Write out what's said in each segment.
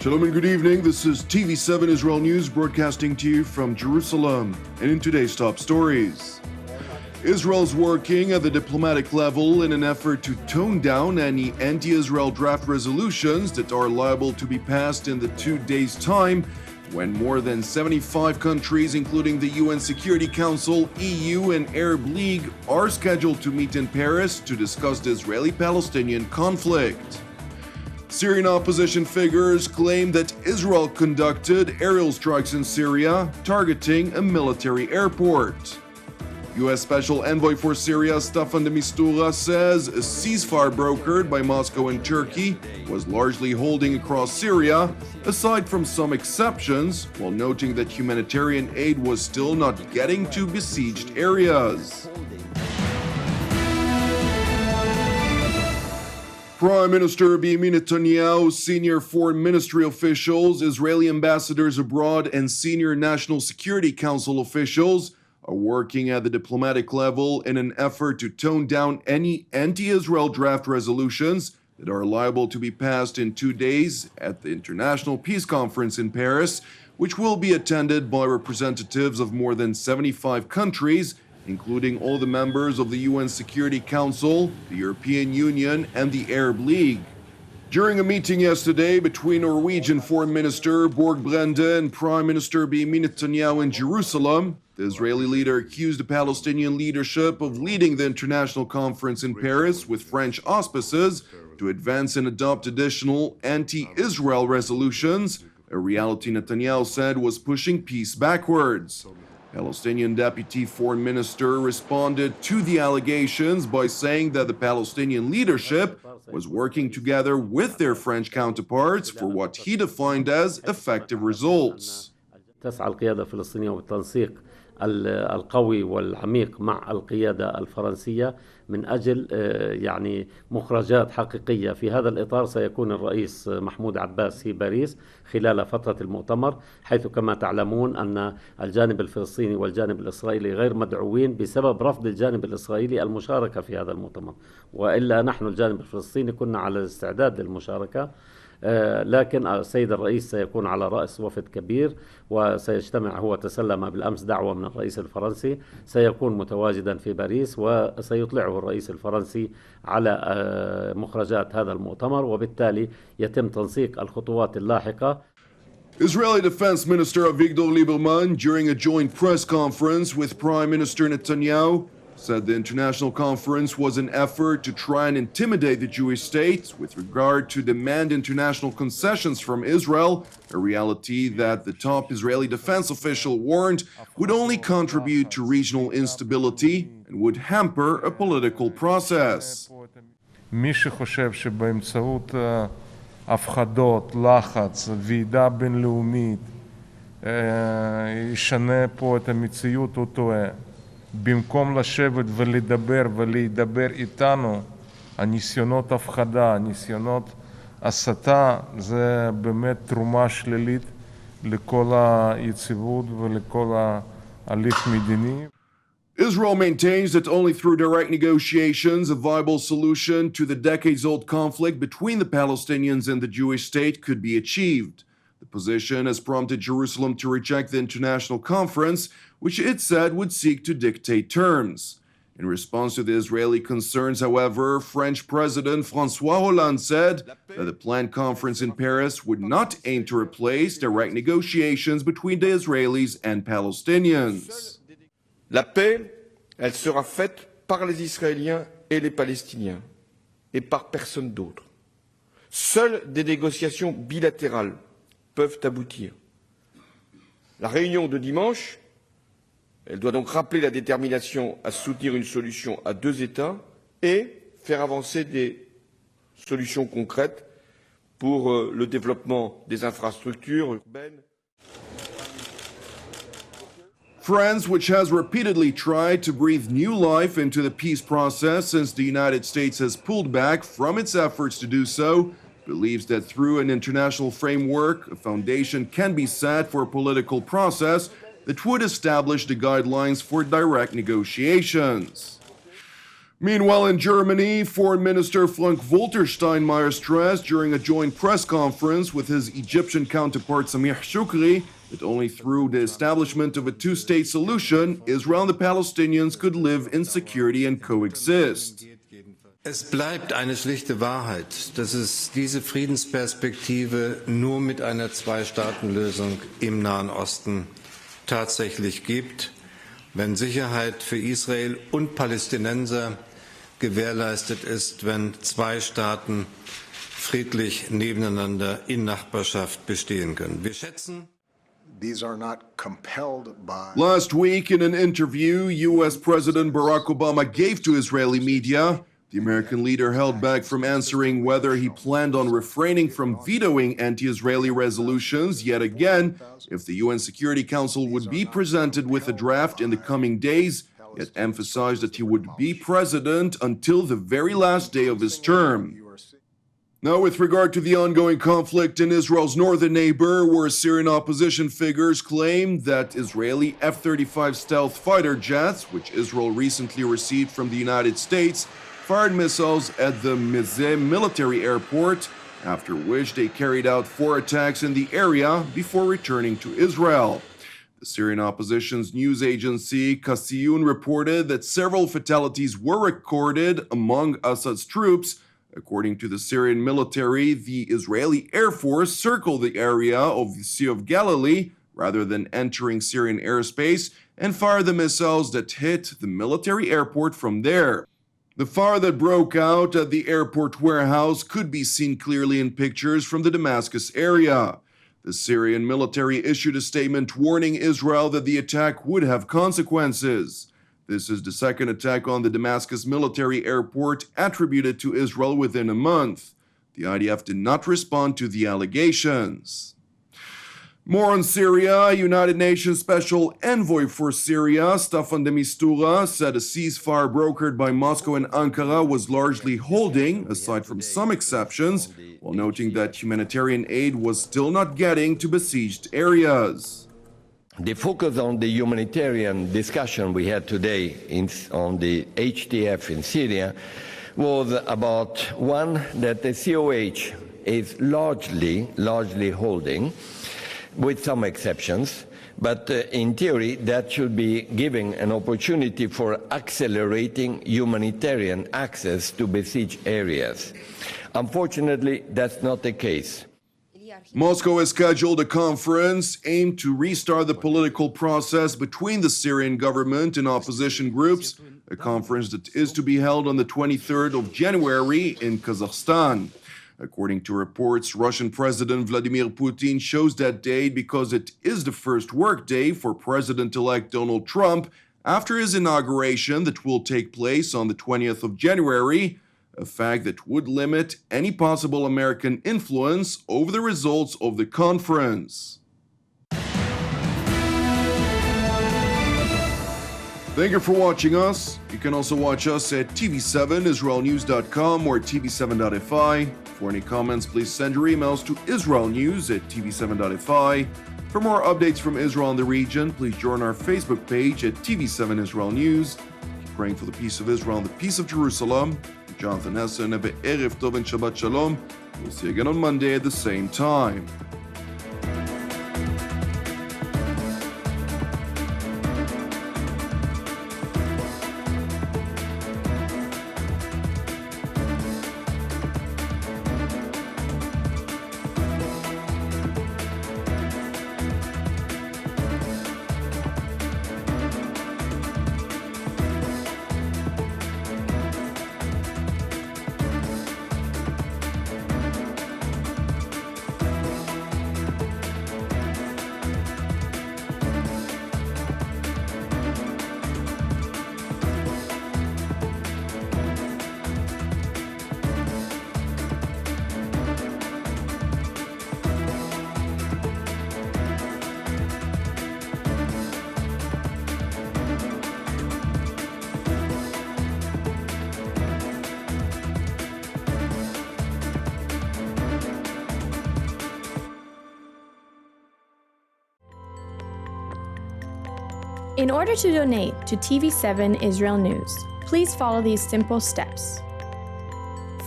Shalom and good evening. This is TV7 Israel News broadcasting to you from Jerusalem. And in today's top stories, Israel's working at the diplomatic level in an effort to tone down any anti-Israel draft resolutions that are liable to be passed in the 2 days' time when more than 75 countries, including the UN Security Council, EU, and Arab League, are scheduled to meet in Paris to discuss the Israeli-Palestinian conflict. Syrian opposition figures claim that Israel conducted aerial strikes in Syria, targeting a military airport. U.S. Special Envoy for Syria Staffan de Mistura says a ceasefire brokered by Moscow and Turkey was largely holding across Syria, aside from some exceptions, while noting that humanitarian aid was still not getting to besieged areas. Prime Minister Benjamin Netanyahu, senior foreign ministry officials, Israeli ambassadors abroad, and senior National Security Council officials are working at the diplomatic level in an effort to tone down any anti-Israel draft resolutions that are liable to be passed in 2 days at the International Peace Conference in Paris, which will be attended by representatives of more than 75 countries, including all the members of the UN Security Council, the European Union, and the Arab League. During a meeting yesterday between Norwegian Foreign Minister Borg Brende and Prime Minister Benjamin Netanyahu in Jerusalem, the Israeli leader accused the Palestinian leadership of leading the international conference in Paris with French auspices to advance and adopt additional anti-Israel resolutions, a reality Netanyahu said was pushing peace backwards. Palestinian Deputy Foreign Minister responded to the allegations by saying that the Palestinian leadership was working together with their French counterparts for what he defined as effective results. تسعى القيادة الفلسطينية بالتنسيق القوي والعميق مع القيادة الفرنسية من أجل مخرجات حقيقية. في هذا الإطار سيكون الرئيس محمود عباس في باريس خلال فترة المؤتمر، حيث كما تعلمون أن الجانب الفلسطيني والجانب الإسرائيلي غير مدعوين بسبب رفض الجانب الإسرائيلي المشاركة في هذا المؤتمر، وإلا نحن الجانب الفلسطيني كنا على الاستعداد للمشاركة. لكن السيد الرئيس سيكون على رأس وفد كبير وسيجتمع، هو تسلم بالأمس دعوة من الرئيس الفرنسي، سيكون متواجدا في باريس وسيطلعه الرئيس الفرنسي على مخرجات هذا المؤتمر، وبالتالي يتم تنسيق الخطوات اللاحقة. Israeli Defense Minister Avigdor Lieberman, during a joint press conference with Prime Minister Netanyahu, said the international conference was an effort to try and intimidate the Jewish state with regard to demand international concessions from Israel, a reality that the top Israeli defense official warned would only contribute to regional instability and would hamper a political process. מי שחושב שבאמצעות הפחדות, לחץ, ועידה בינלאומית ישנה פה את המציאות, הוא טועה. במקום לשבת ולדבר ולהידבר איתנו, הניסיונות הפחדה, הניסיונות הסתה, זה באמת תרומה שלילית לכל היציבות ולכל ההליך מדיני. Israel maintains that only through direct negotiations a viable solution to the decades-old conflict between the Palestinians and the Jewish state could be achieved. The position has prompted Jerusalem to reject the international conference, which it said would seek to dictate terms. In response to the Israeli concerns, however, French President François Hollande said that the planned conference in Paris would not aim to replace direct negotiations between the Israelis and Palestinians. La paix, elle sera faite par les Israéliens et les Palestiniens, et par personne d'autre. Seules des négociations bilatérales peuvent aboutir. La réunion de dimanche, elle doit donc rappeler la détermination à soutenir une solution à 2 États et faire avancer des solutions concrètes pour le développement des infrastructures urbaines. France, which has repeatedly tried to breathe new life into the peace process since the United States has pulled back from its efforts to do so, believes that through an international framework, a foundation can be set for a political process that would establish the guidelines for direct negotiations. Meanwhile, in Germany, Foreign Minister Frank-Walter Steinmeier stressed during a joint press conference with his Egyptian counterpart Samih Shoukry that only through the establishment of a two-state solution, Israel and the Palestinians could live in security and coexist. Es bleibt eine schlichte Wahrheit, dass es diese Friedensperspektive nur mit einer Zwei-Staaten-Lösung im Nahen Osten tatsächlich gibt, wenn Sicherheit für Israel und Palästinenser gewährleistet ist, wenn zwei Staaten friedlich nebeneinander in Nachbarschaft bestehen können. Wir schätzen, Last week, in an interview U.S. President Barack Obama gave to Israeli media, the American leader held back from answering whether he planned on refraining from vetoing anti-Israeli resolutions yet again if the UN Security Council would be presented with a draft in the coming days, yet emphasized that he would be president until the very last day of his term. Now, with regard to the ongoing conflict in Israel's northern neighbor, where Syrian opposition figures claim that Israeli F-35 stealth fighter jets, which Israel recently received from the United States, fired missiles at the Mizeh military airport, after which they carried out 4 attacks in the area before returning to Israel. The Syrian opposition's news agency Kasiyun reported that several fatalities were recorded among Assad's troops. According to the Syrian military, the Israeli Air Force circled the area of the Sea of Galilee rather than entering Syrian airspace and fired the missiles that hit the military airport from there. The fire that broke out at the airport warehouse could be seen clearly in pictures from the Damascus area. The Syrian military issued a statement warning Israel that the attack would have consequences. This is the second attack on the Damascus military airport attributed to Israel within a month. The IDF did not respond to the allegations. More on Syria. United Nations Special Envoy for Syria, Staffan de Mistura, said a ceasefire brokered by Moscow and Ankara was largely holding, aside from some exceptions, while noting that humanitarian aid was still not getting to besieged areas. The focus on the humanitarian discussion we had today on the HTF in Syria was about, one, that the COH is largely holding, with some exceptions, but in theory that should be giving an opportunity for accelerating humanitarian access to besieged areas. Unfortunately, that's not the case. Moscow has scheduled a conference aimed to restart the political process between the Syrian government and opposition groups, a conference that is to be held on the 23rd of January in Kazakhstan. According to reports, Russian President Vladimir Putin chose that date because it is the first workday for President-elect Donald Trump after his inauguration that will take place on the 20th of January, a fact that would limit any possible American influence over the results of the conference. Thank you for watching us. You can also watch us at TV7israelnews.com or TV7.fi. For any comments, please send your emails to israelnews@tv7.fi. For more updates from Israel and the region, please join our Facebook page at TV7 Israel News. Keep praying for the peace of Israel and the peace of Jerusalem. Jonathan Hessen, Erev Tov and Shabbat Shalom. We'll see you again on Monday at the same time. In order to donate to TV7 Israel News, please follow these simple steps.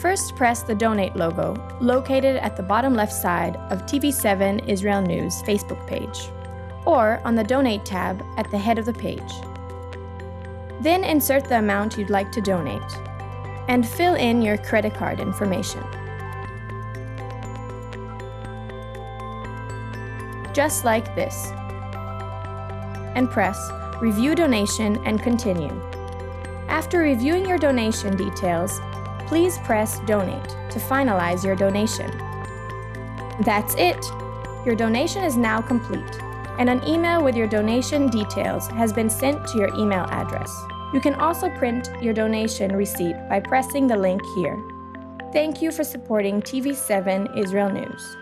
First, press the Donate logo, located at the bottom left side of TV7 Israel News Facebook page, or on the Donate tab at the head of the page. Then insert the amount you'd like to donate, and fill in your credit card information. Just like this. And press Review Donation and continue. After reviewing your donation details, please press Donate to finalize your donation. That's it! Your donation is now complete, and an email with your donation details has been sent to your email address. You can also print your donation receipt by pressing the link here. Thank you for supporting TV7 Israel News.